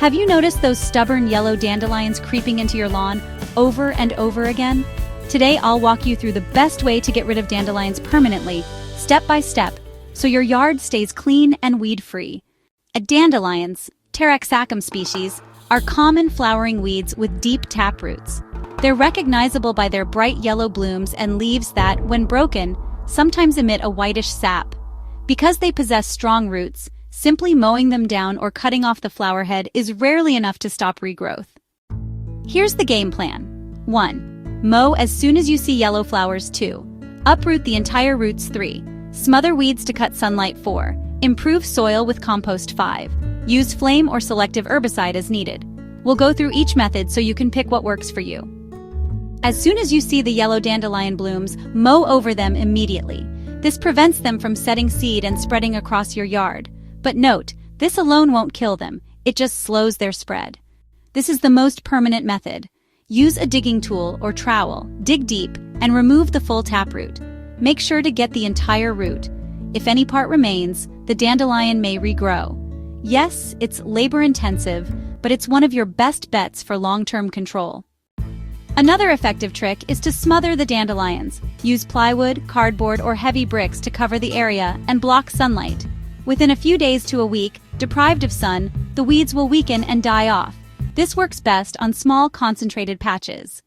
Have you noticed those stubborn yellow dandelions creeping into your lawn over and over again? Today I'll walk you through the best way to get rid of dandelions permanently, step by step, so your yard stays clean and weed-free. Dandelions, Taraxacum species, are common flowering weeds with deep taproots. They're recognizable by their bright yellow blooms and leaves that, when broken, sometimes emit a whitish sap. Because they possess strong roots, simply mowing them down or cutting off the flower head is rarely enough to stop regrowth. Here's the game plan. 1. Mow as soon as you see yellow flowers. 2. Uproot the entire roots. 3. Smother weeds to cut sunlight. 4. Improve soil with compost. 5. Use flame or selective herbicide as needed. We'll go through each method so you can pick what works for you. As soon as you see the yellow dandelion blooms, mow over them immediately. This prevents them from setting seed and spreading across your yard. But note, this alone won't kill them, it just slows their spread. This is the most permanent method. Use a digging tool or trowel, dig deep, and remove the full taproot. Make sure to get the entire root. If any part remains, the dandelion may regrow. Yes, it's labor-intensive, but it's one of your best bets for long-term control. Another effective trick is to smother the dandelions. Use plywood, cardboard, or heavy bricks to cover the area and block sunlight. Within a few days to a week, deprived of sun, the weeds will weaken and die off. This works best on small, concentrated patches.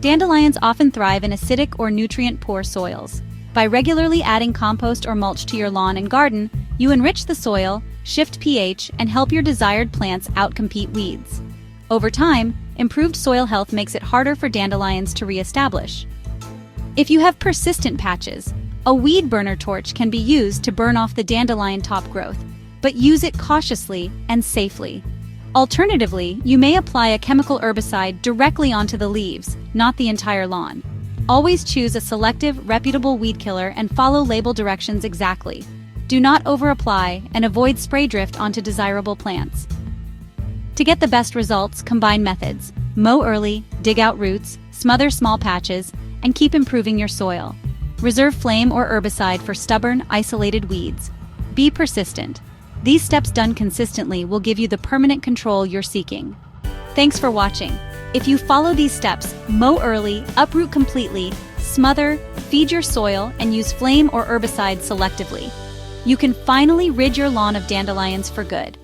Dandelions often thrive in acidic or nutrient-poor soils. By regularly adding compost or mulch to your lawn and garden, you enrich the soil, shift pH, and help your desired plants outcompete weeds. Over time, improved soil health makes it harder for dandelions to re-establish. If you have persistent patches, a weed burner torch can be used to burn off the dandelion top growth, but use it cautiously and safely. Alternatively, you may apply a chemical herbicide directly onto the leaves, not the entire lawn. Always choose a selective, reputable weed killer and follow label directions exactly. Do not over-apply and avoid spray drift onto desirable plants. To get the best results, combine methods. Mow early, dig out roots, smother small patches, and keep improving your soil. Reserve flame or herbicide for stubborn, isolated weeds. Be persistent. These steps done consistently will give you the permanent control you're seeking. Thanks for watching. If you follow these steps, mow early, uproot completely, smother, feed your soil, and use flame or herbicide selectively, you can finally rid your lawn of dandelions for good.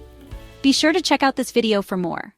Be sure to check out this video for more.